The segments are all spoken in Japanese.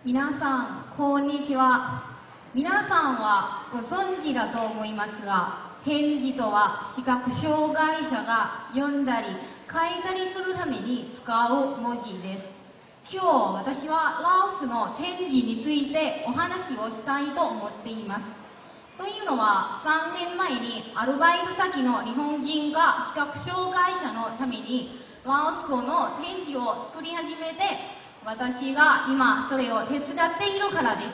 皆さん、こんにちは。皆さんはご存知だと思いますが、点字とは視覚障害者が読んだり書いたりするために使う文字です。今日私はラオスの点字についてお話をしたいと思っています。というのは、3年前にアルバイト先の日本人が視覚障害者のためにラオス語の点字を作り始めて、私が今それを手伝っているからです。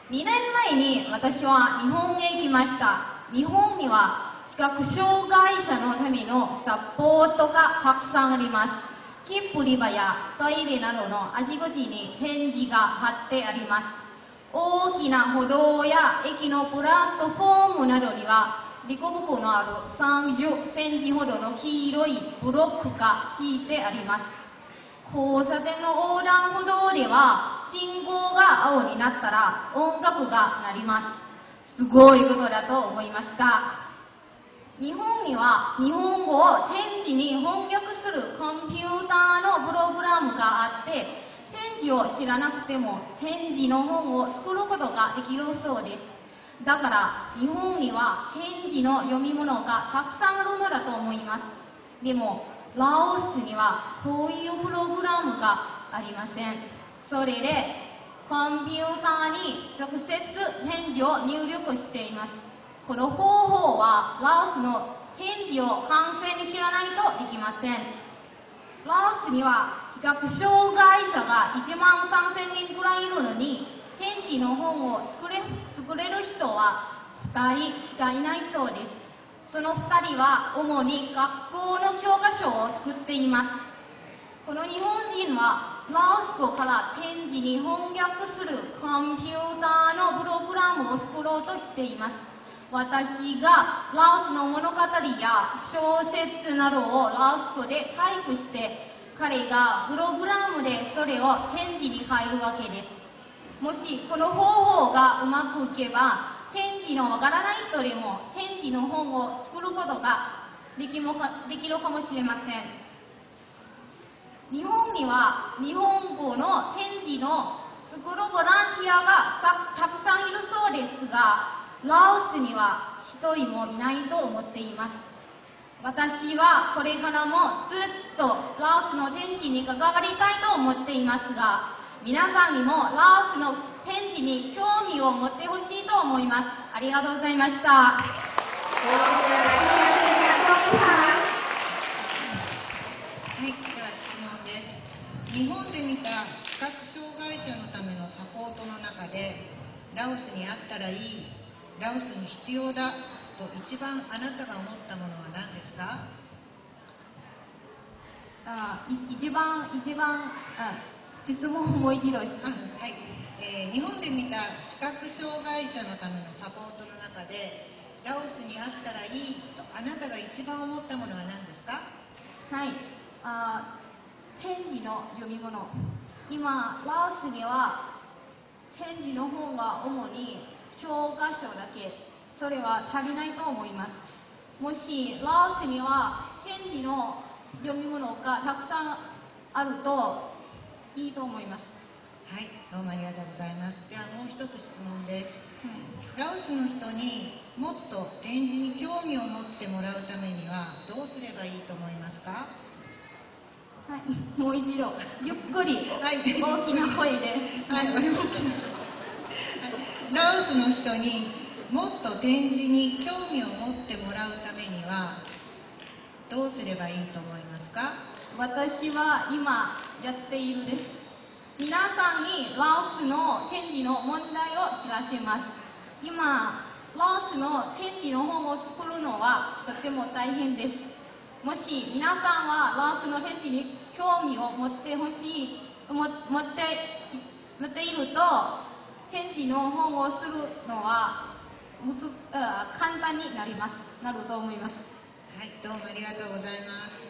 2年前に私は日本へ来ました。日本には視覚障害者のためのサポートがたくさんあります。切符売り場やトイレなどのあちこちに点字が貼ってあります。大きな歩道や駅のプラットフォームなどには凸凹のある30センチほどの黄色いブロックが敷いてあります。交差点の横断歩道では信号が青になったら音楽が鳴ります。すごいことだと思いました。日本には日本語を点字に翻訳するコンピューターのプログラムがあって、点字を知らなくても点字の本を作ることができるそうです。だから日本には点字の読み物がたくさんあるのだと思います。でもラオスにはこういうプログラムがありません。それでコンピューターに直接点字を入力しています。この方法はラオスの点字を完全に知らないとできません。ラオスには視覚障害者が1万3000人くらいいるのに、点字の本を作れる人は2人しかいないそうです。その2人は主に学校の教科書を作っています。この日本人はラオス語から点字に翻訳するコンピューターのプログラムを作ろうとしています。私がラオスの物語や小説などをラオス語でタイプして、彼がプログラムでそれを点字に変えるわけです。もしこの方法がうまくいけば、点字のわからない人でも点字の本を作ることができるかもしれません。日本には日本語の点字の作るボランティアがたくさんいるそうですが、ラオスには一人もいないと思っています。私はこれからもずっとラオスの点字に関わりたいと思っていますが、皆さんにもラオスの点字に興味を持ってほしいと思います。ありがとうございました。はい、では質問です。日本で見た視覚障害者のためのサポートの中で、ラオスにあったらいい、ラオスに必要だと一番あなたが思ったものは何ですか？質問をもう一度して。はい、日本で見た視覚障害者のためのサポートの中で、ラオスにあったらいいとあなたが一番思ったものは何ですか？はい、点字の読み物。今ラオスには点字の本は主に教科書だけ。それは足りないと思います。もしラオスには点字の読み物がたくさんあるといいと思います。はい、どうもありがとうございます。ではもう一つ質問です。ラオスの人にもっと点字に興味を持ってもらうためにはどうすればいいと思いますか？はい、もう一度ゆっくり、はい、大きな声で。はい、大きなラオスの人にもっと点字に興味を持ってもらうためにはどうすればいいと思いますか？私は今やっているです。皆さんにラオスの点字の問題を知らせます。今ラオスの点字の本を作るのはとても大変です。もし皆さんはラオスの点字に興味を持っていると、点字の本をするのは簡単になると思います。はい、どうもありがとうございます。